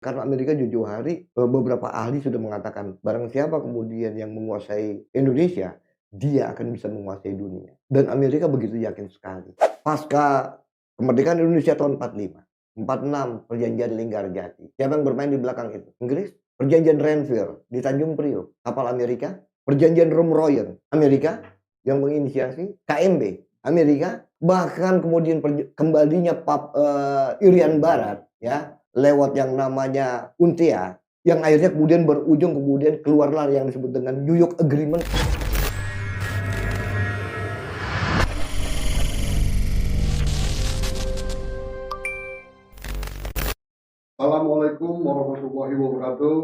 Karena Amerika jauh-jauh hari, beberapa ahli sudah mengatakan, barang siapa kemudian yang menguasai Indonesia, dia akan bisa menguasai dunia. Dan Amerika begitu yakin sekali. Pasca kemerdekaan Indonesia tahun 45, 46 perjanjian Linggarjati. Siapa yang bermain di belakang itu? Inggris. Perjanjian Renville di Tanjung Priok, kapal Amerika. Perjanjian Romeroyen, Amerika yang menginisiasi. KMB, Amerika. Bahkan kemudian kembalinya Irian Barat, ya, lewat yang namanya UNTIA, yang akhirnya kemudian berujung kemudian keluarlah yang disebut dengan New York Agreement. Assalamualaikum warahmatullahi wabarakatuh.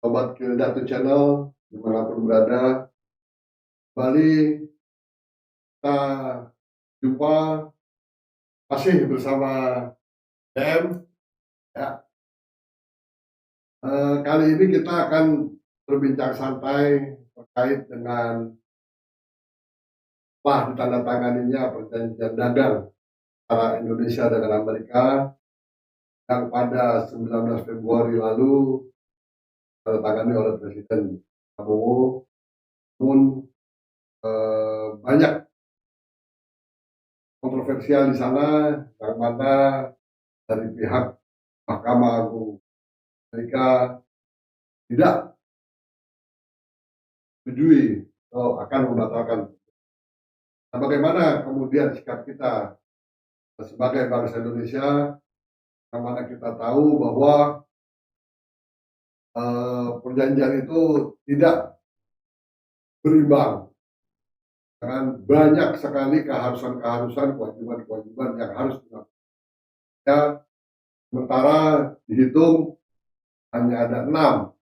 Sobat Kildatu Channel, dimanapun berada, kembali kita jumpa masih bersama PM. Ya. Kali ini kita akan berbincang santai terkait dengan telah ditandatanganinya perjanjian dagang antara Indonesia dengan Amerika yang pada 19 Februari lalu ditandatangani oleh Presiden Prabowo. Namun banyak kontroversial di sana, yang mana dari pihak Mahkamah Agung Amerika tidak setuju atau akan membatalkan. Nah, bagaimana kemudian sikap kita sebagai bangsa Indonesia, yang mana kita tahu bahwa perjanjian itu tidak berimbang dengan banyak sekali keharusan-keharusan, kewajiban-kewajiban yang harus dilakukan. Ya, sementara dihitung hanya ada 6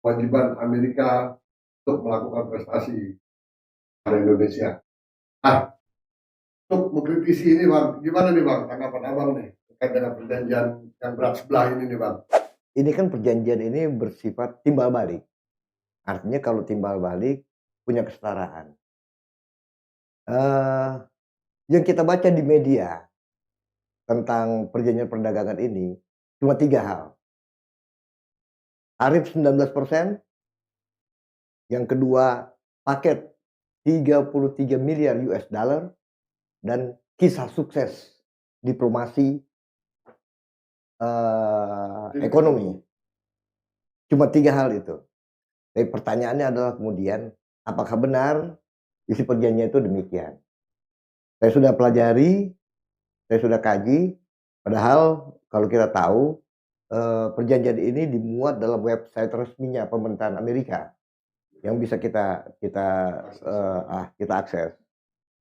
kewajiban Amerika untuk melakukan prestasi pada Indonesia. Nah, untuk mengkritisi ini Bang, gimana nih Bang tanggapan Abang nih terkait dengan perjanjian yang berat sebelah ini nih Bang? Ini kan perjanjian ini bersifat timbal balik. Artinya kalau timbal balik punya kesetaraan. Yang kita baca di media tentang perjanjian perdagangan ini cuma 3 hal. Tarif 19%, yang kedua paket 33 miliar US dollar, dan kisah sukses diplomasi ekonomi. Cuma 3 hal itu. Tapi pertanyaannya adalah kemudian, apakah benar isi perjanjian itu demikian? Saya sudah pelajari, saya sudah kaji, padahal kalau kita tahu, perjanjian ini dimuat dalam website resminya pemerintahan Amerika yang bisa kita akses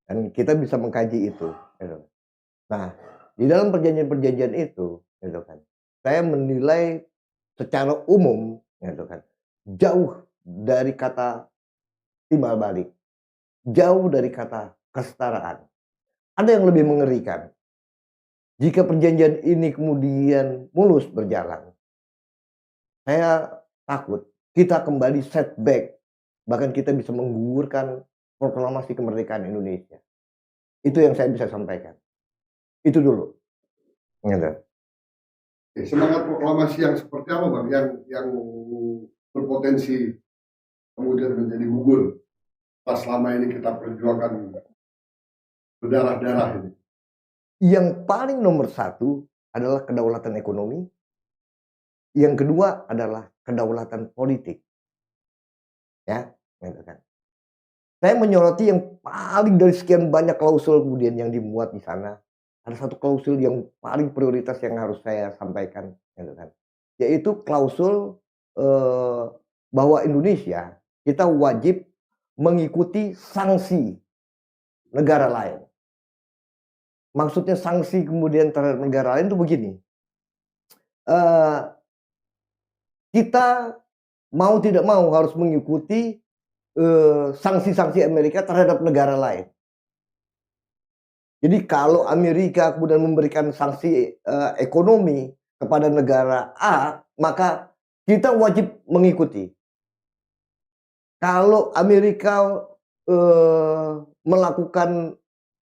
dan kita bisa mengkaji itu, gitu. Nah, di dalam perjanjian-perjanjian itu, gitu kan, saya menilai secara umum, gitu kan, jauh dari kata timbal balik, jauh dari kata kesetaraan. Ada yang lebih mengerikan. Jika perjanjian ini kemudian mulus berjalan, saya takut kita kembali setback, bahkan kita bisa menggugurkan proklamasi kemerdekaan Indonesia. Itu yang saya bisa sampaikan. Itu dulu. Gitu. Semangat proklamasi yang seperti apa Bang yang berpotensi kemudian menjadi gugur pas selama ini kita perjuangkan berdarah-darah ini? Yang paling nomor satu adalah kedaulatan ekonomi. Yang kedua adalah kedaulatan politik. Ya, gitu kan. Saya menyoroti yang paling dari sekian banyak klausul kemudian yang dimuat di sana. Ada satu klausul yang paling prioritas yang harus saya sampaikan, gitu kan. Yaitu klausul bahwa Indonesia kita wajib mengikuti sanksi negara lain. Maksudnya sanksi kemudian terhadap negara lain itu begini. Kita mau tidak mau harus mengikuti sanksi-sanksi Amerika terhadap negara lain. Jadi kalau Amerika kemudian memberikan sanksi ekonomi kepada negara A, maka kita wajib mengikuti. Kalau Amerika melakukan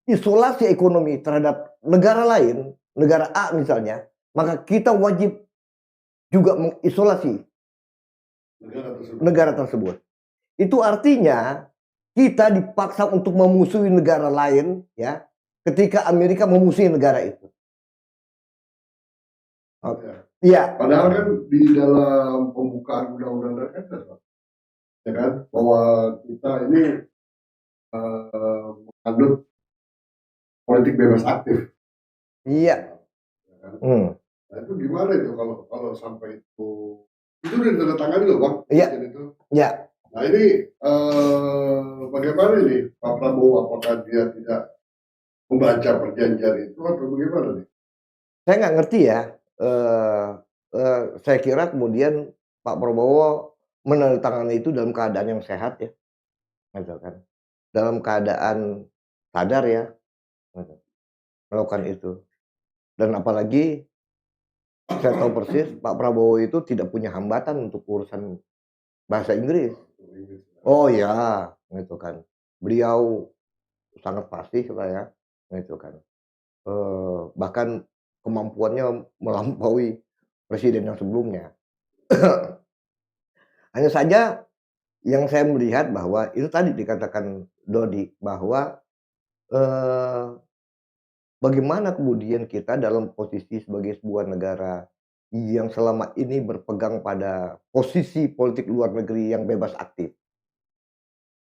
isolasi ekonomi terhadap negara lain, negara A misalnya, maka kita wajib juga mengisolasi negara tersebut. Itu artinya kita dipaksa untuk memusuhi negara lain, ya, ketika Amerika memusuhi negara itu. Oke. Iya. Padahal kan di dalam pembukaan undang-undang dasar kan, ya kan, bahwa kita ini menganut politik bebas aktif. Iya. Ya kan? Nah itu gimana itu kalau sampai itu udah ditandatangani loh Bang? Iya. Itu. Iya. Nah ini bagaimana ini Pak Prabowo, apakah dia tidak membaca perjanjian itu atau bagaimana nih? Saya nggak ngerti ya. Saya kira kemudian Pak Prabowo menandatangani itu dalam keadaan yang sehat ya, gitu kan. Dalam keadaan sadar ya, gitu, melakukan itu. Dan apalagi saya tahu persis Pak Prabowo itu tidak punya hambatan untuk urusan bahasa Inggris. Oh ya, gitu kan. Beliau sangat fasih lah ya, gitu kan. Bahkan kemampuannya melampaui presiden yang sebelumnya. Hanya saja yang saya melihat bahwa itu tadi dikatakan Dodi bahwa bagaimana kemudian kita dalam posisi sebagai sebuah negara yang selama ini berpegang pada posisi politik luar negeri yang bebas aktif.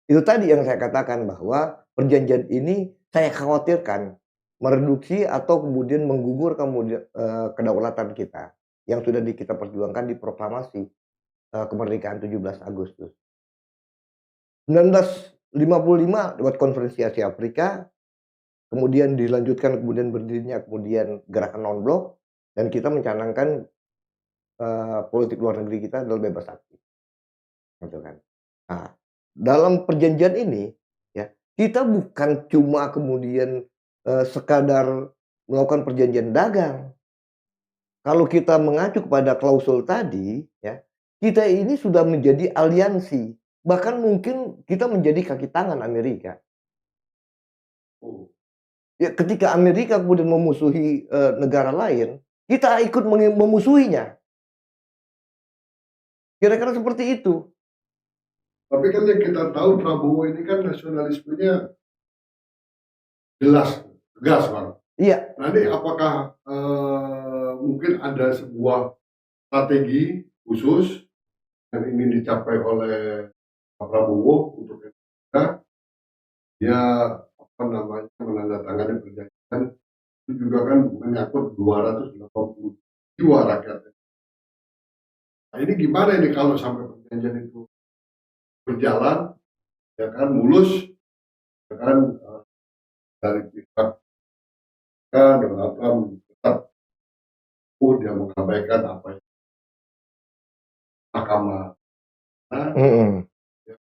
Itu tadi yang saya katakan bahwa perjanjian ini saya khawatirkan mereduksi atau kemudian menggugur kemudian kedaulatan kita yang sudah kita perjuangkan di proklamasi kemerdekaan 17 Agustus. 1955 lewat konferensi Asia Afrika, kemudian dilanjutkan kemudian berdirinya kemudian gerakan non-blok dan kita mencanangkan politik luar negeri kita adalah bebas aktif, gitu kan. Nah, dalam perjanjian ini ya, kita bukan cuma kemudian sekadar melakukan perjanjian dagang. Kalau kita mengacu kepada klausul tadi ya, kita ini sudah menjadi aliansi, bahkan mungkin kita menjadi kaki tangan Amerika. Ya, ketika Amerika kemudian memusuhi negara lain, kita ikut memusuhinya. Kira-kira seperti itu. Tapi kan yang kita tahu Prabowo ini kan nasionalismenya jelas, tegas Bang. Iya. Nah ini apakah mungkin ada sebuah strategi khusus yang ingin dicapai oleh Pak Prabowo untuk kita, dia apa namanya menandatangani perjanjian itu juga kan menyangkut 280 jiwa rakyat. Nah ini gimana ini kalau sampai perjanjian itu berjalan, ya kan mulus, ya kan dari pihak Donald Trump tetap dia mengabaikan apa yang mahkamah.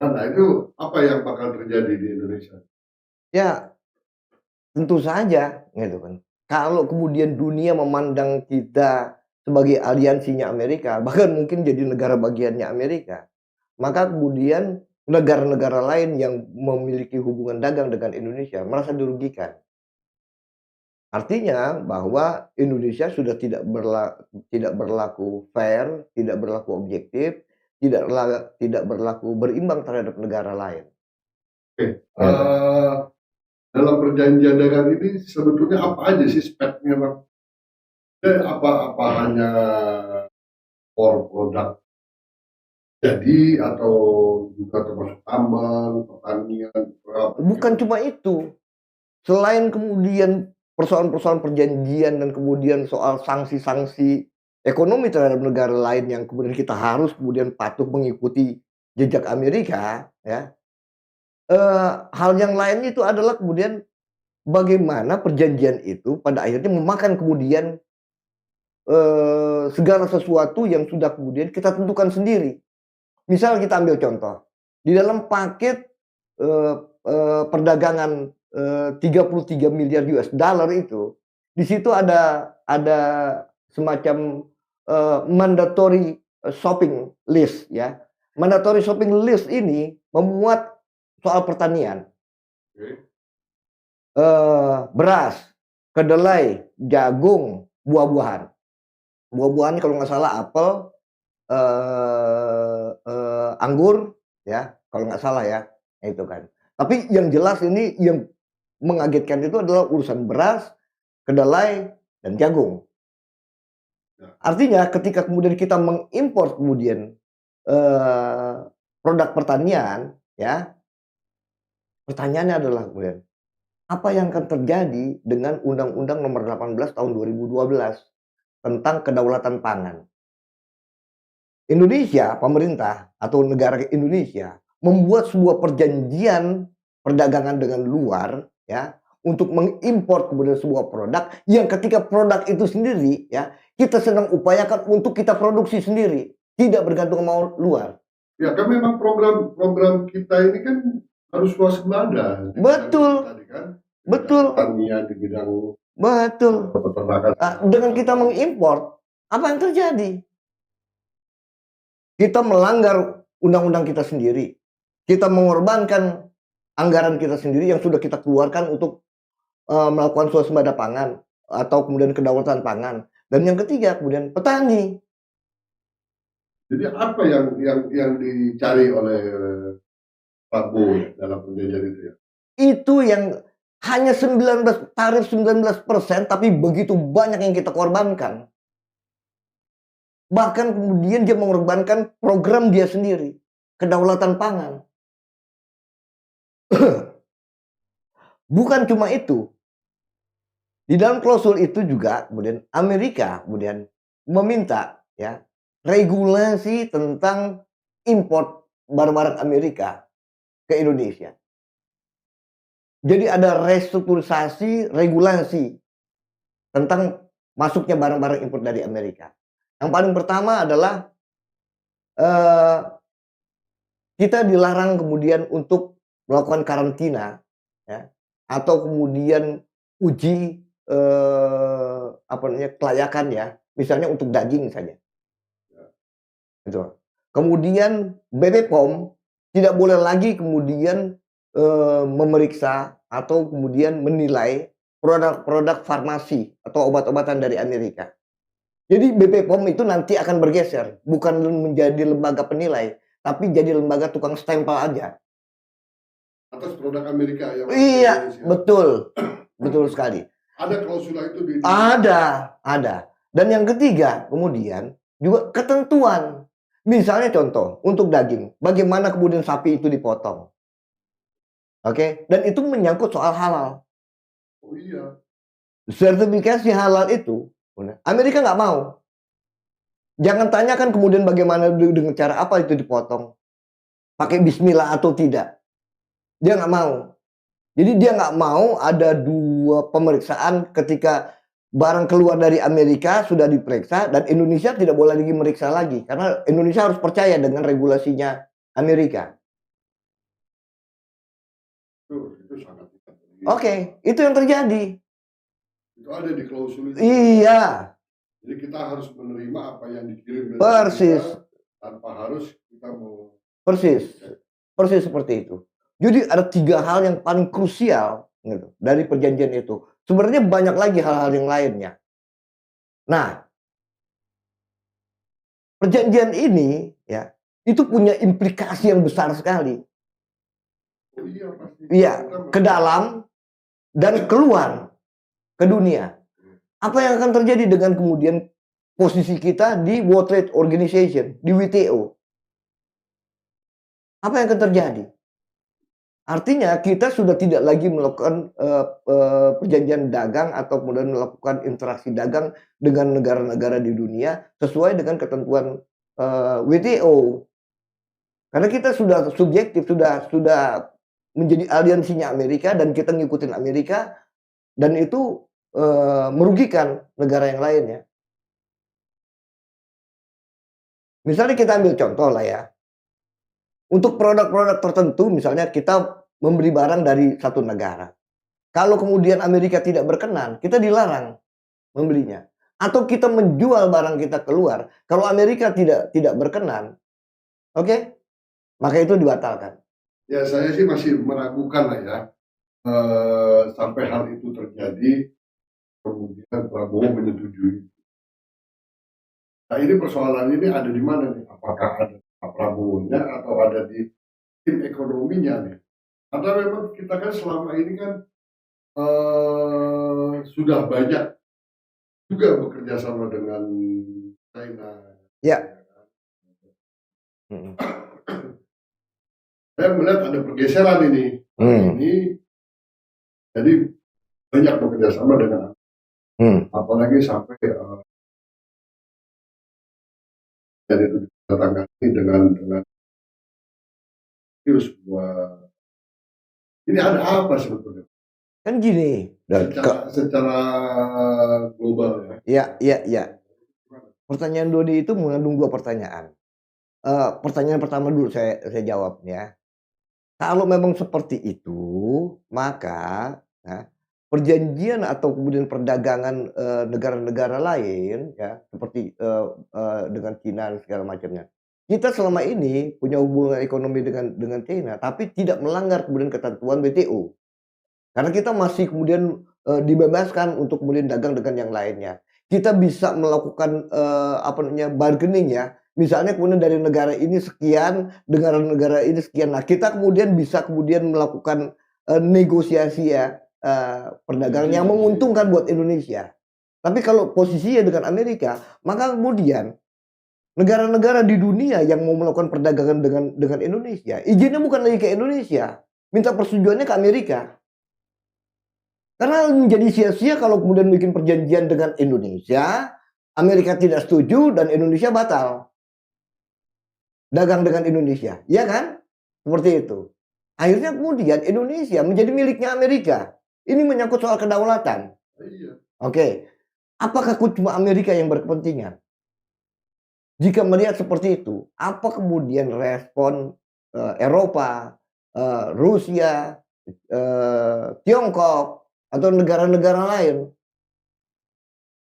Nah itu apa yang bakal terjadi di Indonesia? Ya, tentu saja, gitu kan. Kalau kemudian dunia memandang kita sebagai aliansinya Amerika, bahkan mungkin jadi negara bagiannya Amerika, maka kemudian negara-negara lain yang memiliki hubungan dagang dengan Indonesia merasa dirugikan. Artinya bahwa Indonesia sudah tidak berlaku fair, tidak berlaku objektif, tidak berlaku berimbang terhadap negara lain. Oke, dalam perjanjian dagang ini sebetulnya apa aja sih speknya Bang? Apa hanya produk jadi atau juga termasuk tambang, pertanian, Bukan cuma itu. Selain kemudian persoalan-persoalan perjanjian dan kemudian soal sanksi-sanksi ekonomi terhadap negara lain yang kemudian kita harus kemudian patuh mengikuti jejak Amerika, ya. Hal yang lain itu adalah kemudian bagaimana perjanjian itu pada akhirnya memakan kemudian segala sesuatu yang sudah kemudian kita tentukan sendiri. Misal kita ambil contoh, di dalam paket perdagangan 33 miliar US dollar itu, di situ ada semacam mandatory shopping list ya. Mandatory shopping list ini memuat soal pertanian. Beras, kedelai, jagung, buah-buahan. buah-buahan kalau nggak salah apel, anggur, ya, kalau nggak salah ya, itu kan. Tapi yang jelas ini yang mengagetkan itu adalah urusan beras, kedelai, dan jagung. Ya. Artinya ketika kemudian kita mengimpor kemudian, eee, produk pertanian, ya, pertanyaannya adalah kemudian, apa yang akan terjadi dengan Undang-Undang Nomor 18 Tahun 2012 tentang kedaulatan pangan? Indonesia, pemerintah atau negara Indonesia membuat sebuah perjanjian perdagangan dengan luar, ya, untuk mengimpor kemudian sebuah produk yang ketika produk itu sendiri, ya, kita sedang upayakan untuk kita produksi sendiri, tidak bergantung sama luar. Ya kan memang program kita ini kan harus waspada di bidang itu Betul, tadi kan, di bidang betul, pertanian, di bidang betul. peternakan Dengan kita mengimpor, apa yang terjadi? Kita melanggar undang-undang kita sendiri. Kita mengorbankan anggaran kita sendiri yang sudah kita keluarkan untuk melakukan swasembada pangan atau kemudian kedaulatan pangan. Dan yang ketiga kemudian petani. Jadi apa yang dicari oleh Prabowo dalam perjanjian itu ya? Itu yang hanya 19 tarif 19% tapi begitu banyak yang kita korbankan. Bahkan kemudian dia mengorbankan program dia sendiri, kedaulatan pangan. Bukan cuma itu, di dalam klausul itu juga kemudian Amerika kemudian meminta, ya, regulasi tentang import barang-barang Amerika ke Indonesia. Jadi ada restrukturisasi regulasi tentang masuknya barang-barang impor dari Amerika. Yang paling pertama adalah eh, kita dilarang kemudian untuk melakukan karantina, ya, atau kemudian uji apa namanya kelayakan, ya, misalnya untuk daging saja. Gitu. Kemudian BPOM tidak boleh lagi kemudian memeriksa atau kemudian menilai produk-produk farmasi atau obat-obatan dari Amerika. Jadi BPOM itu nanti akan bergeser, bukan menjadi lembaga penilai, tapi jadi lembaga tukang stempel aja. Atas produk Amerika yang masuk ke Iya, Indonesia. betul. Betul sekali. Ada klausula itu di Ada. Dan yang ketiga, kemudian juga ketentuan. Misalnya contoh, untuk daging, bagaimana kemudian sapi itu dipotong. Oke, dan itu menyangkut soal halal. Oh iya. Sertifikasi halal itu, Amerika nggak mau. Jangan tanyakan kemudian bagaimana dengan cara apa itu dipotong. Pakai bismillah atau tidak. Dia nggak mau. Jadi dia nggak mau ada dua pemeriksaan ketika barang keluar dari Amerika sudah diperiksa dan Indonesia tidak boleh lagi meriksa lagi karena Indonesia harus percaya dengan regulasinya Amerika. Itu sangat tidak Oke, itu yang terjadi. itu ada di klausul itu. Iya, Jadi kita harus menerima apa yang dikirim dari persis, Amerika tanpa harus kita mau persis, persis seperti itu. Jadi ada 3 hal yang paling krusial gitu dari perjanjian itu. Sebenarnya banyak lagi hal-hal yang lainnya. Nah, perjanjian ini, ya, itu punya implikasi yang besar sekali. Oh iya pasti. Iya, ke dalam dan keluar ke dunia. Apa yang akan terjadi dengan kemudian posisi kita di World Trade Organization, di WTO? Apa yang akan terjadi? Artinya kita sudah tidak lagi melakukan perjanjian dagang atau kemudian melakukan interaksi dagang dengan negara-negara di dunia sesuai dengan ketentuan WTO. Karena kita sudah subjektif, sudah menjadi aliansinya Amerika dan kita ngikutin Amerika dan itu merugikan negara yang lainnya. Misalnya kita ambil contoh lah ya. Untuk produk-produk tertentu misalnya kita membeli barang dari satu negara. Kalau kemudian Amerika tidak berkenan, kita dilarang membelinya. Atau kita menjual barang kita keluar, kalau Amerika tidak berkenan, oke, maka itu dibatalkan. Ya saya sih masih meragukan lah ya sampai hal itu terjadi kemudian Prabowo menyetujui. Nah ini persoalan ini ada di mana nih? Apakah ada Pak Prabowo-nya atau ada di tim ekonominya nih? Karena memang kita kan selama ini kan sudah banyak juga bekerja sama dengan China. Ya. Mhm. Saya melihat ada pergeseran ini. Ini jadi banyak bekerja sama dengan apalagi sampai jadi itu ditangani dengan sebuah ini ada apa sebetulnya? Kan gini, Secara global ya. ya. Pertanyaan Dodi itu mengandung 2 pertanyaan. Pertanyaan pertama dulu saya jawab ya. Kalau memang seperti itu, maka ya, perjanjian atau kemudian perdagangan, negara-negara lain ya, seperti, dengan Cina dan segala macamnya. Kita selama ini punya hubungan ekonomi dengan China, tapi tidak melanggar kemudian ketentuan WTO. Karena kita masih kemudian, dibebaskan untuk kemudian dagang dengan yang lainnya. Kita bisa melakukan, apa namanya, bargaining ya, misalnya kemudian dari negara ini sekian, dengan negara ini sekian. Nah, kita kemudian bisa kemudian melakukan, negosiasi ya, perdagangan yang menguntungkan buat Indonesia. Tapi kalau posisinya dengan Amerika, maka kemudian negara-negara di dunia yang mau melakukan perdagangan dengan Indonesia, izinnya bukan lagi ke Indonesia, minta persetujuannya ke Amerika. Karena menjadi sia-sia kalau kemudian bikin perjanjian dengan Indonesia, Amerika tidak setuju dan Indonesia batal dagang dengan Indonesia, ya kan? Seperti itu. Akhirnya kemudian Indonesia menjadi miliknya Amerika. Ini menyangkut soal kedaulatan. Iya. Oke. Apakah cuma Amerika yang berkepentingan? Jika melihat seperti itu, apa kemudian respon Eropa, Rusia, Tiongkok, atau negara-negara lain?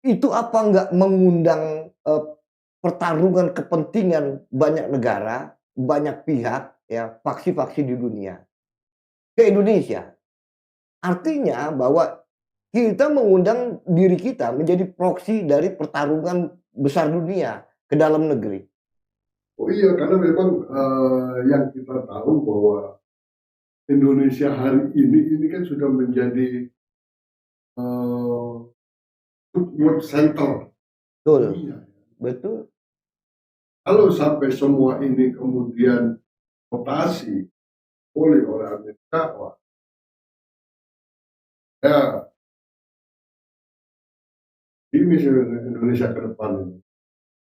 Itu apa nggak mengundang, pertarungan kepentingan banyak negara, banyak pihak ya, faksi-faksi di dunia ke Indonesia? Artinya bahwa kita mengundang diri kita menjadi proksi dari pertarungan besar dunia ke dalam negeri. Oh iya, karena memang yang kita tahu bahwa Indonesia hari ini kan sudah menjadi food center Betul, dunia. betul. Kalau sampai semua ini kemudian rotasi oleh Amerika, wah, ya ini Indonesia ke depan ini.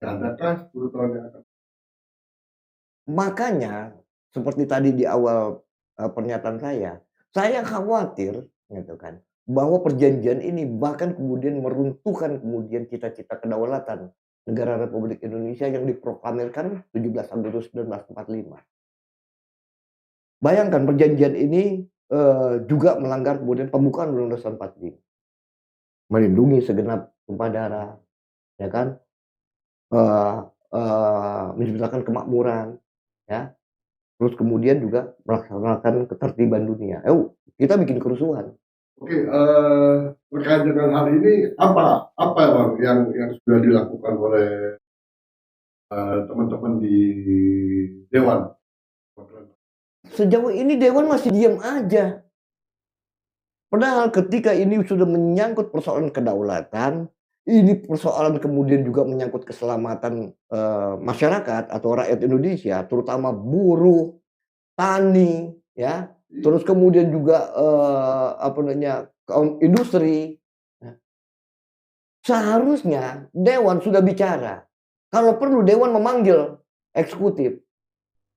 Adakah 10 tahun yang akan Makanya seperti tadi di awal, pernyataan saya khawatir gitu kan, bahwa perjanjian ini bahkan kemudian meruntuhkan kemudian cita-cita kedaulatan negara Republik Indonesia yang diproklamirkan 17 Agustus 1945. Bayangkan perjanjian ini, juga melanggar kemudian pembukaan Undang-Undang 45, melindungi segenap tumpah darah, ya kan, eee menciptakan kemakmuran, ya. Terus kemudian juga melaksanakan ketertiban dunia. Kita bikin kerusuhan. oke, terkait dengan hal ini apa Bang yang sudah dilakukan oleh teman-teman di dewan? Sejauh ini dewan masih diam aja. Padahal ketika ini sudah menyangkut persoalan kedaulatan, ini persoalan kemudian juga menyangkut keselamatan, masyarakat atau rakyat Indonesia, terutama buruh, tani, ya, terus kemudian juga, apa namanya, kaum industri. Nah, seharusnya dewan sudah bicara. Kalau perlu dewan memanggil eksekutif.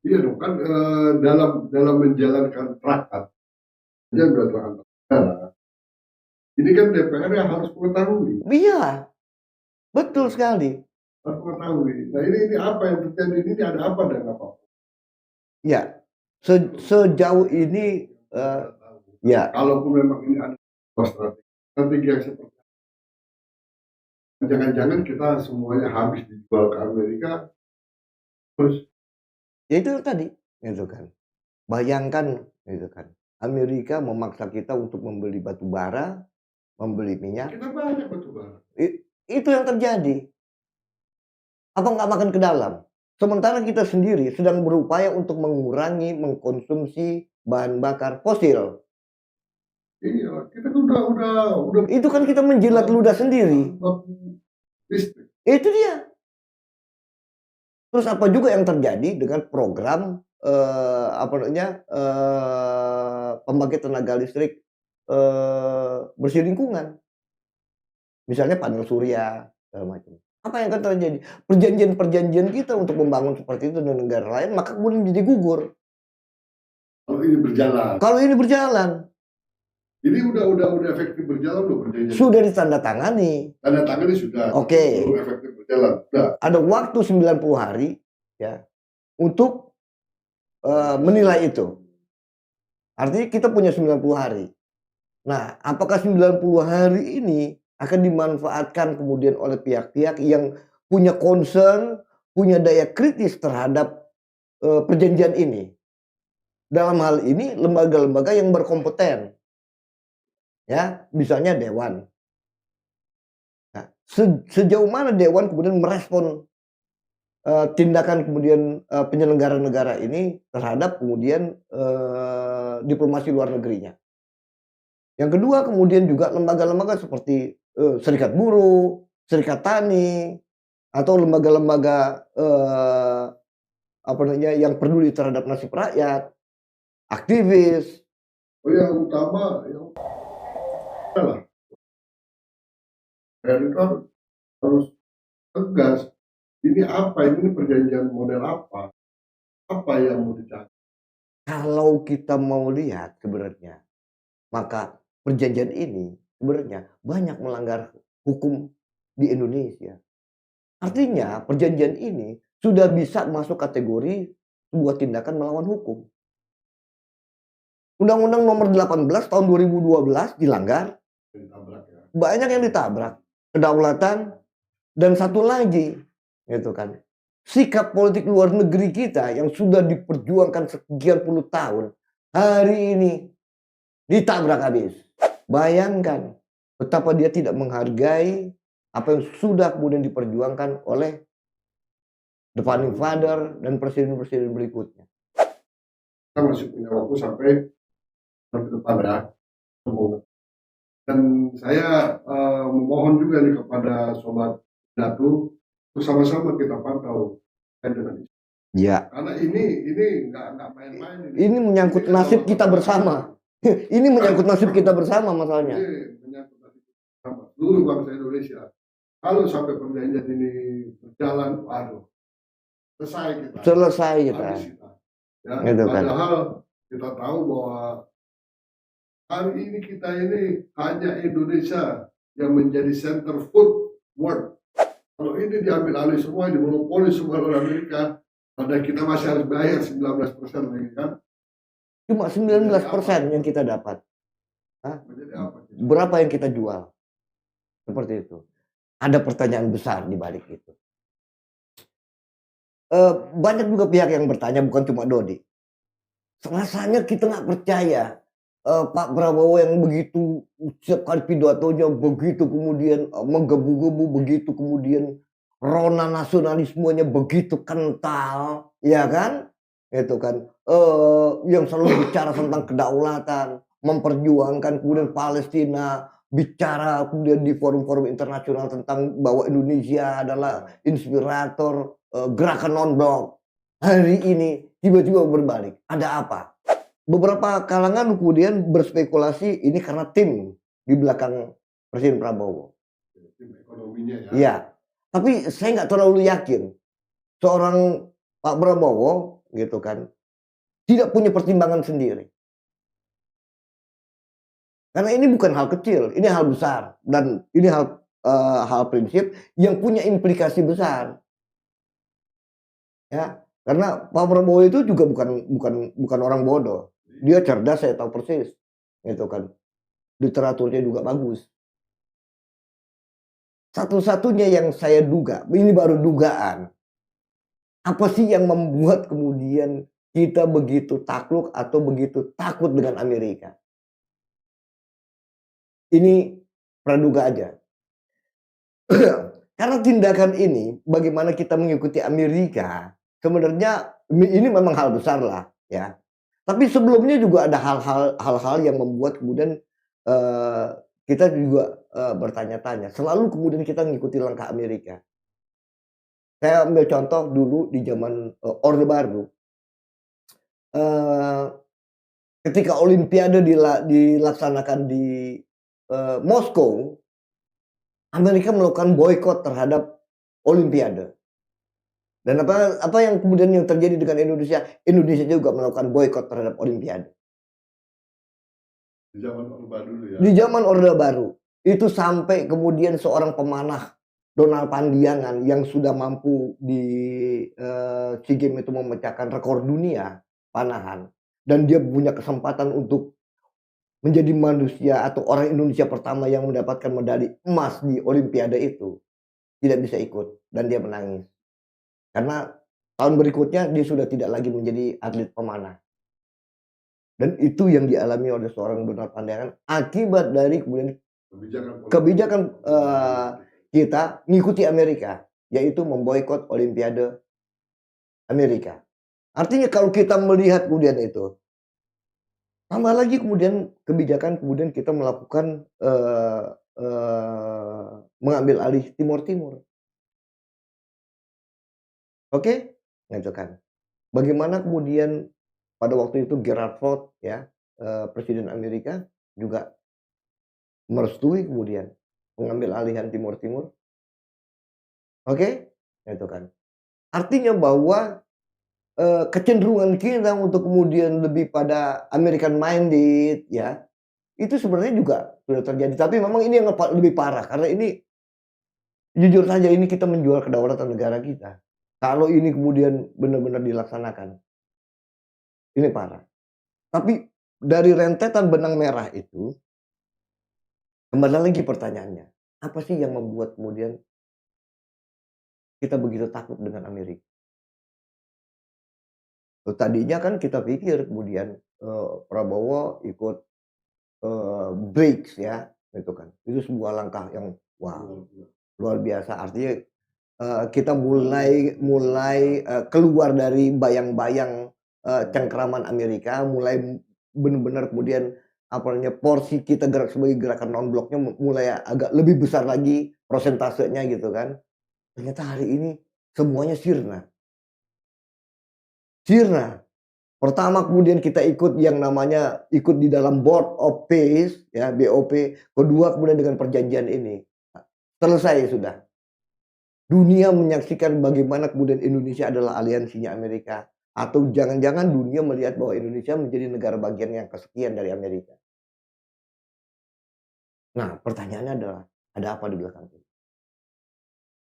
Iya dong, kan dalam menjalankan traktat, yang dilakukan negara, ini kan DPR yang harus mengetahui, Iya, betul sekali. harus mengetahui. Nah ini apa yang terjadi ini ada apa dan apa? Ya, sejauh ini, ya, Kalaupun memang ini ada strategi yang seperti jangan-jangan kita semuanya habis dijual ke Amerika, terus ya itu tadi, gitu kan. Bayangkan, gitu kan, Amerika memaksa kita untuk membeli batu bara, membeli minyak, kita banyak batu bara. itu yang terjadi. Apa nggak makan ke dalam? Sementara kita sendiri sedang berupaya untuk mengurangi mengkonsumsi bahan bakar fosil. Iya, kita kan udah Itu kan kita menjilat ludah sendiri. listrik. Itu dia. Terus apa juga yang terjadi dengan program apa namanya pembangkit tenaga listrik bersih lingkungan, misalnya panel surya segala macam. Apa yang akan terjadi? Perjanjian-perjanjian kita untuk membangun seperti itu di negara lain maka kemudian jadi gugur. Kalau ini berjalan. Kalau ini berjalan, Ini udah efektif berjalan belum perjanjian? sudah ditandatangani. Tanda tangannya sudah. Oke. Belum efektif berjalan. Sudah. Ada waktu 90 hari ya untuk menilai itu. Artinya kita punya 90 hari. Nah, apakah 90 hari ini akan dimanfaatkan kemudian oleh pihak-pihak yang punya concern, punya daya kritis terhadap perjanjian ini? Dalam hal ini lembaga-lembaga yang berkompeten. Ya, misalnya dewan. Nah, sejauh mana dewan kemudian merespon tindakan kemudian penyelenggara negara ini terhadap kemudian diplomasi luar negerinya. Yang kedua kemudian juga lembaga-lembaga seperti serikat buruh, serikat tani, atau lembaga-lembaga apa namanya yang peduli terhadap nasib rakyat, aktivis. Oh, yang utama yang adalah itu harus tegas. Ini apa? Ini perjanjian model apa? Apa yang mau dicari? Kalau kita mau lihat sebenarnya, maka perjanjian ini sebenarnya banyak melanggar hukum di Indonesia. Artinya perjanjian ini sudah bisa masuk kategori sebuah tindakan melawan hukum. Undang-Undang Nomor 18 tahun 2012 dilanggar. Ditabrak ya. Banyak yang ditabrak. Kedaulatan dan satu lagi gitu kan. Sikap politik luar negeri kita yang sudah diperjuangkan sekian puluh tahun hari ini ditabrak habis. Bayangkan betapa dia tidak menghargai apa yang sudah kemudian diperjuangkan oleh the founding father dan presiden-presiden berikutnya. Kita masih punya waktu sampai ke depan ya. Dan saya memohon juga nih kepada Sobat Datu, bersama-sama kita pantau dengan ini. Ya. Karena ini nggak main-main. Ini menyangkut nasib kita bersama. Ini menyangkut nasib kita bersama masalahnya. Ini menyangkut nasib kita bersama. Seluruh bangsa Indonesia. Kalau sampai perjanjian ini berjalan, waduh, selesai kita. Selesai kita. Habis kita. Ya, Gitu kan. padahal kita tahu bahwa hari ini kita ini hanya Indonesia yang menjadi center food world. Kalau ini diambil alih semua, dimonopoli semua oleh Amerika, padahal kita masih harus bayar 19% lagi kan? Cuma 19% yang kita dapat. Hah? Menjadi apa? Berapa yang kita jual? Seperti itu. Ada pertanyaan besar di balik itu. Banyak juga pihak yang bertanya, bukan cuma Dodi. Rasanya kita nggak percaya Pak Prabowo yang begitu setiap kali pidatonya begitu kemudian menggebu-gebu, begitu kemudian rona nasionalismenya begitu kental, ya kan? Itu kan yang selalu bicara tentang kedaulatan, memperjuangkan kemudian Palestina, bicara kemudian di forum-forum internasional tentang bahwa Indonesia adalah inspirator gerakan non-blok. Hari ini tiba-tiba berbalik. Ada apa? Beberapa kalangan kemudian berspekulasi ini karena tim di belakang Presiden Prabowo. Tim ekonominya ya. Iya. Tapi saya nggak terlalu yakin seorang Pak Prabowo gitu kan tidak punya pertimbangan sendiri. Karena ini bukan hal kecil, ini hal besar dan ini hal prinsip yang punya implikasi besar. Ya, karena Pak Prabowo itu juga bukan orang bodoh. Dia cerdas, saya tahu persis. Gitu kan. Literaturnya juga bagus. Satu-satunya yang saya duga, ini baru dugaan. Apa sih yang membuat kemudian kita begitu takluk atau begitu takut dengan Amerika? Ini praduga aja. Karena tindakan ini, bagaimana kita mengikuti Amerika, sebenarnya ini memang hal besar lah, ya. Tapi sebelumnya juga ada hal-hal yang membuat kemudian, eee, kita juga, bertanya-tanya, selalu kemudian kita mengikuti langkah Amerika. Saya ambil contoh dulu di zaman, Orde Baru, eee, ketika olimpiade dilaksanakan di, Moskow, Amerika melakukan boikot terhadap olimpiade. Dan apa yang kemudian yang terjadi dengan Indonesia, Indonesia juga melakukan boikot terhadap olimpiade. Di zaman Orde dulu ya. Di zaman Orde Baru, itu sampai kemudian seorang pemanah, Donald Pandiangan yang sudah mampu di, SEA Games itu memecahkan rekor dunia panahan, dan dia punya kesempatan untuk menjadi manusia atau orang Indonesia pertama yang mendapatkan medali emas di olimpiade itu, tidak bisa ikut dan dia menangis. Karena tahun berikutnya dia sudah tidak lagi menjadi atlet pemanah. Dan itu yang dialami oleh seorang Donald Pandangan akibat dari kemudian kebijakan, kita mengikuti Amerika, yaitu memboikot olimpiade Amerika. Artinya kalau kita melihat kemudian itu, tambah lagi kemudian kebijakan kemudian kita melakukan, mengambil alih Timur Timur. Oke? Gitu kan. Bagaimana kemudian pada waktu itu Gerald Ford ya, presiden Amerika juga merestui kemudian mengambil alihan Timur Timur. Oke? Gitu kan. Artinya bahwa, kecenderungan kita untuk kemudian lebih pada American minded ya, itu sebenarnya juga sudah terjadi. Tapi memang ini yang lebih parah karena ini jujur saja ini kita menjual kedaulatan negara kita. Kalau ini kemudian benar-benar dilaksanakan, ini parah. Tapi dari rentetan benang merah itu, kembali lagi pertanyaannya, apa sih yang membuat kemudian kita begitu takut dengan Amerika? Tadinya kan kita pikir kemudian, Prabowo ikut, BRICS ya, gitu kan. Itu sebuah langkah yang wah luar biasa. Artinya, kita mulai mulai, keluar dari bayang-bayang, cengkraman Amerika, mulai benar-benar kemudian, apa namanya, porsi kita sebagai gerakan non bloknya mulai agak lebih besar lagi prosentasenya gitu kan. Ternyata hari ini semuanya sirna. Sirna. Pertama kemudian kita ikut yang namanya ikut di dalam Board of Peace ya, BOP, kedua kemudian dengan perjanjian ini. Selesai sudah. Dunia menyaksikan bagaimana kemudian Indonesia adalah aliansinya Amerika, atau jangan-jangan dunia melihat bahwa Indonesia menjadi negara bagian yang kesekian dari Amerika. Nah, pertanyaannya adalah ada apa di belakang itu?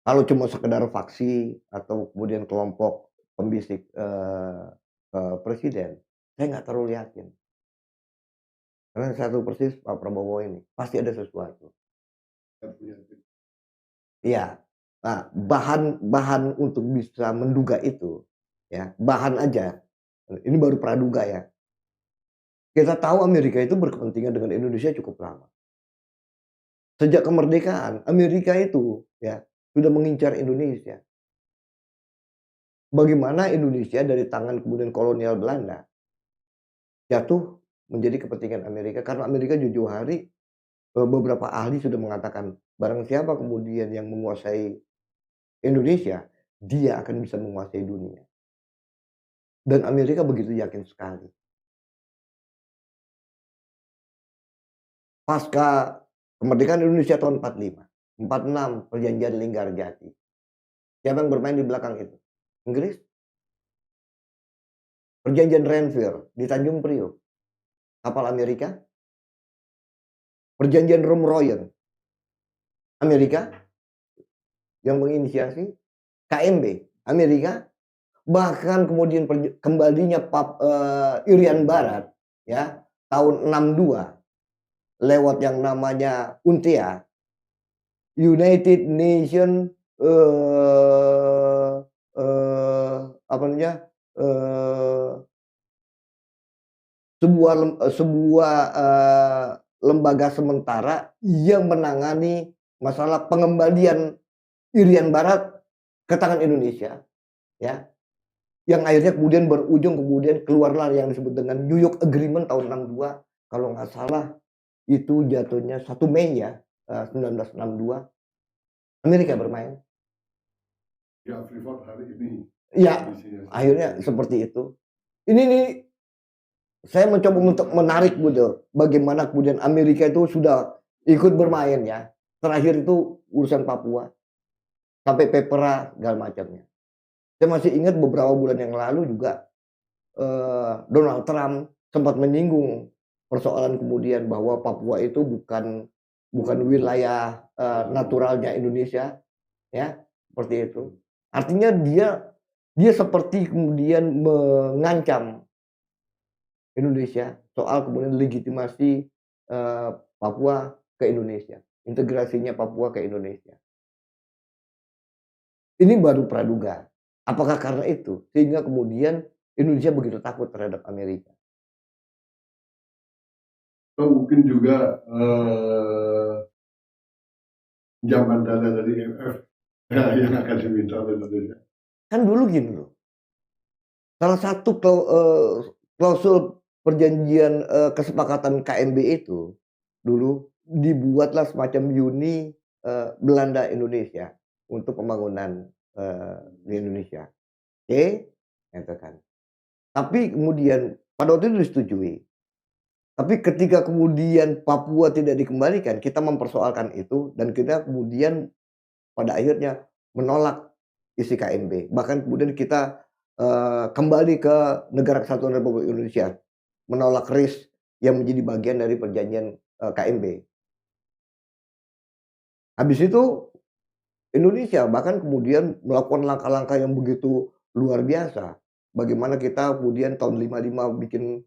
Kalau cuma sekedar faksi atau kemudian kelompok pembisik, presiden, saya nggak terlalu yakin. Karena saya tahu persis Pak Prabowo ini, pasti ada sesuatu. Iya. Nah, bahan bahan untuk bisa menduga itu, ya, bahan aja, ini baru praduga ya. Kita tahu Amerika itu berkepentingan dengan Indonesia cukup lama. Sejak kemerdekaan, Amerika itu, ya, sudah mengincar Indonesia. Bagaimana Indonesia dari tangan kemudian kolonial Belanda, jatuh menjadi kepentingan Amerika, karena Amerika jauh-jauh hari, beberapa ahli sudah mengatakan, barang siapa kemudian yang menguasai Indonesia, dia akan bisa menguasai dunia. Dan Amerika begitu yakin sekali. Pasca kemerdekaan Indonesia tahun 45, 46 perjanjian Linggarjati. Siapa yang bermain di belakang itu? Inggris. Perjanjian Renville di Tanjung Priok, kapal Amerika. Perjanjian Royal, Amerika yang menginisiasi. KMB, Amerika. Bahkan kemudian kembalinya Irian Barat ya tahun 62 lewat yang namanya UNTIA, United Nation apa namanya, sebuah lembaga sementara yang menangani masalah pengembalian Irian Barat ke tangan Indonesia, ya, yang akhirnya kemudian berujung kemudian keluarlah yang disebut dengan New York Agreement tahun 62, kalau nggak salah itu jatuhnya 1 Mei ya, 1962, Amerika bermain. Ya, Freeport hari ini Ya, kondisinya akhirnya seperti itu. seperti itu. Ini nih saya mencoba untuk menarik gitu, bagaimana kemudian Amerika itu sudah ikut bermain ya. Terakhir itu urusan Papua, sampai Pepera segala macamnya. Saya masih ingat beberapa bulan yang lalu juga Donald Trump sempat menyinggung persoalan kemudian bahwa Papua itu bukan wilayah naturalnya Indonesia, ya seperti itu. Artinya dia seperti kemudian mengancam Indonesia soal kemudian legitimasi Papua ke Indonesia, integrasinya Papua ke Indonesia. Ini baru praduga. Apakah karena itu sehingga kemudian Indonesia begitu takut terhadap Amerika? Atau mungkin juga pinjaman dana dari IMF yang akan diminta oleh Indonesia. Kan dulu gini loh, salah satu klausul perjanjian kesepakatan KMB itu dulu dibuatlah semacam uni Belanda Indonesia untuk pembangunan di Indonesia. Oke, gitu kan. Tapi kemudian pada waktu itu disetujui. Tapi ketika kemudian Papua tidak dikembalikan, kita mempersoalkan itu dan kita kemudian pada akhirnya menolak isi KMB. Bahkan kemudian kita kembali ke Negara Kesatuan Republik Indonesia, menolak RIS yang menjadi bagian dari perjanjian KMB. Habis itu Indonesia bahkan kemudian melakukan langkah-langkah yang begitu luar biasa. Bagaimana kita kemudian tahun 55 bikin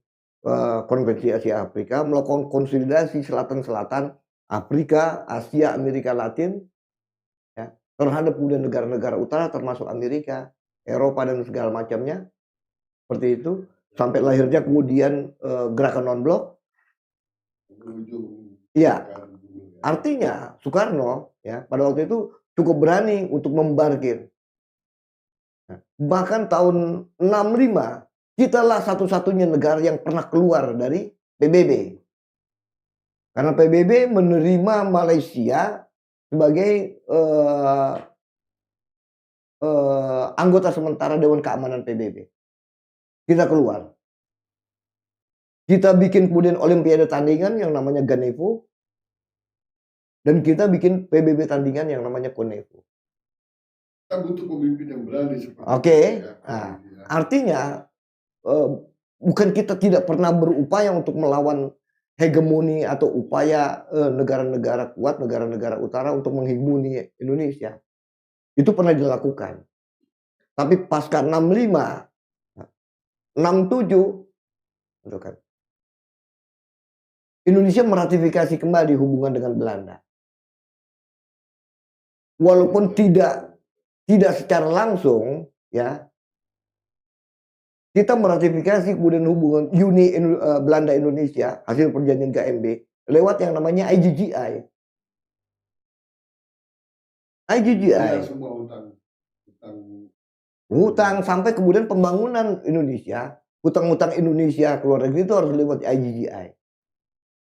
Konferensi Asia Afrika, melakukan konsolidasi selatan-selatan Afrika, Asia, Amerika Latin, ya, terhadap kemudian negara-negara utara termasuk Amerika, Eropa dan segala macamnya, seperti itu. Sampai lahirnya kemudian gerakan non-blok. Iya, artinya Soekarno ya pada waktu itu cukup berani untuk membarkir. Nah, bahkan tahun 65 kitalah satu-satunya negara yang pernah keluar dari PBB. Karena PBB menerima Malaysia sebagai anggota sementara Dewan Keamanan PBB. Kita keluar. Kita bikin kemudian Olimpiade tandingan yang namanya Ganevo. Dan kita bikin PBB tandingan yang namanya Konevo. Kita butuh pemimpin yang berani seperti Oke. itu. Ya, Nah, artinya bukan kita tidak pernah berupaya untuk melawan hegemoni atau upaya negara-negara kuat, negara-negara utara untuk menghegemoni Indonesia. Itu pernah dilakukan. Tapi pasca 65, 67, gitu kan. Indonesia meratifikasi kembali hubungan dengan Belanda. Walaupun tidak secara langsung, ya, kita meratifikasi kemudian hubungan Uni Belanda Indonesia hasil perjanjian KMB lewat yang namanya IGGI. Ya, semua hutang sampai kemudian pembangunan Indonesia, hutang-hutang Indonesia ke luar negeri itu harus lewat IGGI.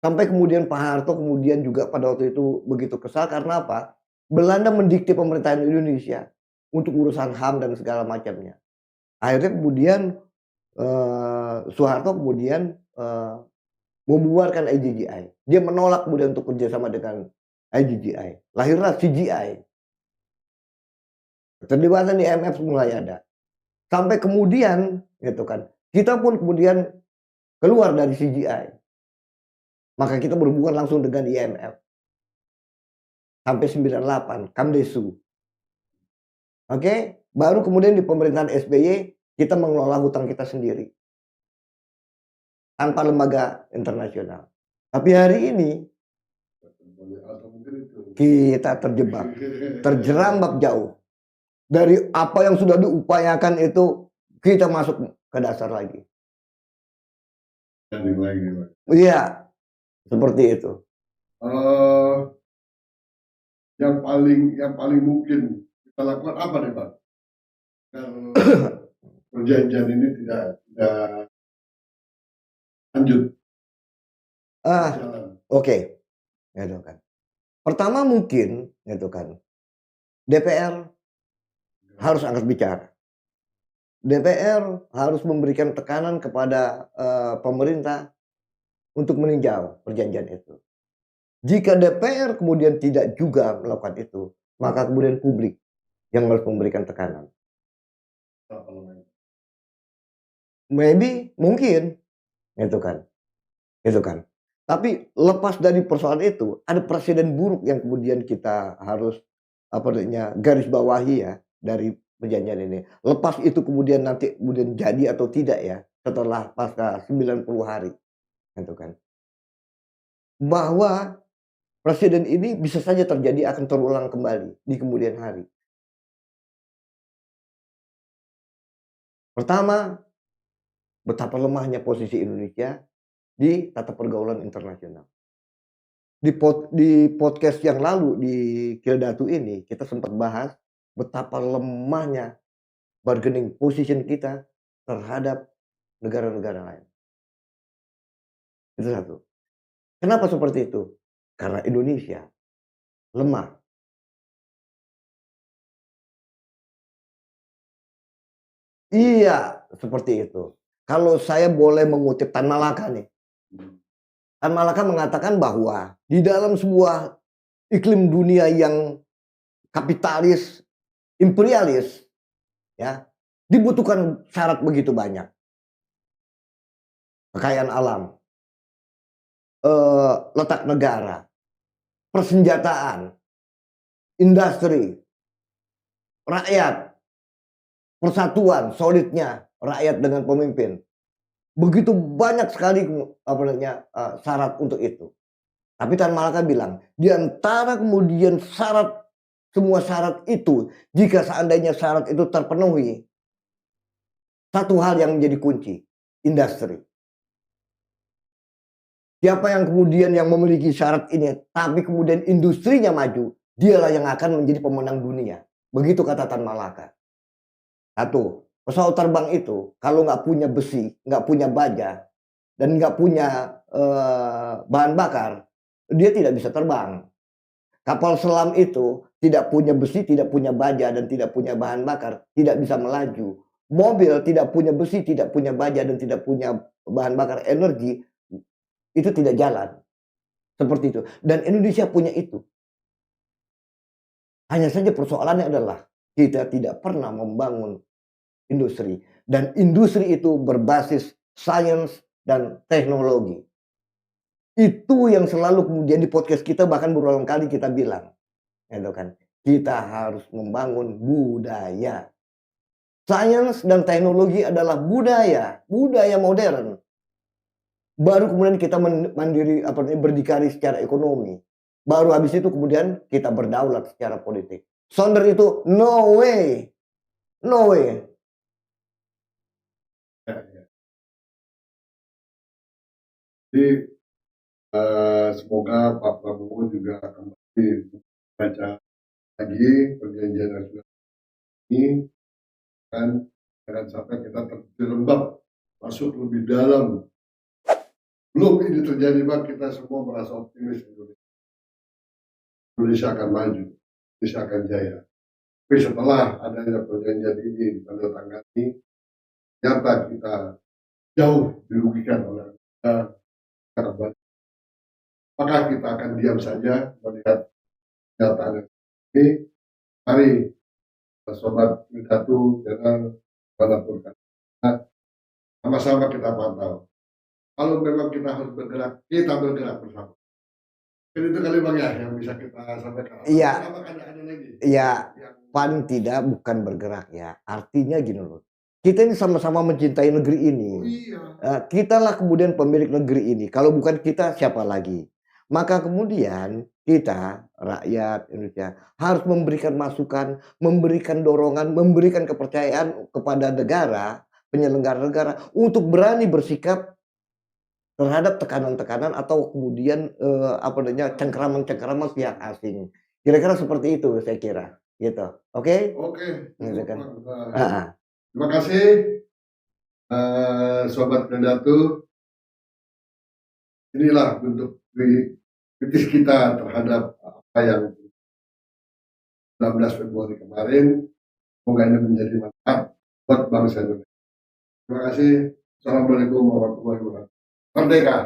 Sampai kemudian Pak Harto kemudian juga pada waktu itu begitu kesal karena apa? Belanda mendikte pemerintahan Indonesia untuk urusan HAM dan segala macamnya. Akhirnya kemudian Soeharto kemudian membubarkan IGGI. Dia menolak kemudian untuk kerjasama dengan IGGI. Lahirlah CGI. Keterlibatan di IMF mulai ada. Sampai kemudian, gitu kan, kita pun kemudian keluar dari CGI. Maka kita berhubungan langsung dengan IMF. Sampai 98, Kamdesu. Oke, baru kemudian di pemerintahan SBY kita mengelola hutang kita sendiri. Tanpa lembaga internasional. Tapi hari ini kita terjebak, terjerambab jauh. Dari apa yang sudah diupayakan itu kita masuk ke dasar lagi. Iya, seperti itu. Yang paling mungkin kita lakukan apa nih Pak? Agar perjanjian ini tidak lanjut Ah, berjalan. oke, gitu kan. Pertama mungkin, gitu kan, DPR harus angkat bicara. DPR harus memberikan tekanan kepada, pemerintah untuk meninjau perjanjian itu. Jika DPR kemudian tidak juga melakukan itu, maka kemudian publik yang harus memberikan tekanan. Maybe, mungkin, gitu kan. Gitu kan. Tapi lepas dari persoalan itu, ada presiden buruk yang kemudian kita harus apa namanya, garis bawahi ya dari perjanjian ini. Lepas itu kemudian nanti kemudian jadi atau tidak ya, setelah pasca 90 hari, gitu kan. Bahwa presiden ini bisa saja terjadi akan terulang kembali di kemudian hari. Pertama, betapa lemahnya posisi Indonesia di tata pergaulan internasional. Di podcast yang lalu di Kildatu ini kita sempat bahas betapa lemahnya bargaining position kita terhadap negara-negara lain. Itu satu. Kenapa seperti itu? Karena Indonesia lemah. Iya, seperti itu. Kalau saya boleh mengutip Tan Malaka nih. Tan Malaka mengatakan bahwa di dalam sebuah iklim dunia yang kapitalis, imperialis, ya, dibutuhkan syarat begitu banyak. Kekayaan alam, letak negara, persenjataan, industri, rakyat, persatuan solidnya rakyat dengan pemimpin. Begitu banyak sekali apa namanya, syarat untuk itu. Tapi Tan Malaka bilang, di antara kemudian semua syarat itu, jika seandainya syarat itu terpenuhi, satu hal yang menjadi kunci, industri. Siapa yang kemudian yang memiliki syarat ini, tapi kemudian industrinya maju, dialah yang akan menjadi pemenang dunia. Begitu kata Tan Malaka. Satu, pesawat terbang itu kalau nggak punya besi, nggak punya baja, dan nggak punya bahan bakar, dia tidak bisa terbang. Kapal selam itu tidak punya besi, tidak punya baja, dan tidak punya bahan bakar, tidak bisa melaju. Mobil tidak punya besi, tidak punya baja, dan tidak punya bahan bakar energi, itu tidak jalan. Seperti itu. Dan Indonesia punya itu. Hanya saja persoalannya adalah kita tidak pernah membangun industri. Dan industri itu berbasis sains dan teknologi. Itu yang selalu kemudian di podcast kita bahkan berulang kali kita bilang. Gitu kan. Kita harus membangun budaya. Sains dan teknologi adalah budaya. Budaya modern. Baru kemudian kita mandiri berdikari secara ekonomi. Baru habis itu kemudian kita berdaulat secara politik. Sonder itu no way. No way. Jadi semoga Pak Prabowo juga kembali baca lagi perjanjian nasional ini, kan jangan sampai kita terjerembab masuk lebih dalam. Belum ini terjadi Pak, kita semua merasa optimis Indonesia akan maju, Indonesia akan jaya. Tapi setelah adanya perjanjian ini ditandatangani, ternyata kita jauh dirugikan oleh Amerika. Apakah kita akan diam saja melihat kenyataan ini? Mari sobat Kildatu dengan manapun sama-sama kita pantau. Kalau memang kita harus bergerak, kita bergerak bersama. Jadi itu kali Bang ya yang bisa kita sampaikan. Iya. Ada lagi. Iya, paling tidak bukan bergerak ya. Artinya gini loh. Kita ini sama-sama mencintai negeri ini. Oh iya. Kitalah kemudian pemilik negeri ini. Kalau bukan kita siapa lagi? Maka kemudian kita rakyat Indonesia harus memberikan masukan, memberikan dorongan, memberikan kepercayaan kepada negara, penyelenggara negara untuk berani bersikap terhadap tekanan-tekanan atau kemudian cengkeraman-cengkeraman pihak asing. Kira-kira seperti itu saya kira. gitu. Oke? Oke, Gitu cukup kan. Bang. Nah, Heeh. terima kasih Sobat Predator. Inilah bentuk kritis kita terhadap apa yang 16 Februari kemarin. Semoga ini menjadi manfaat buat bangsa Indonesia. Terima kasih. Assalamualaikum warahmatullahi wabarakatuh. Merdeka!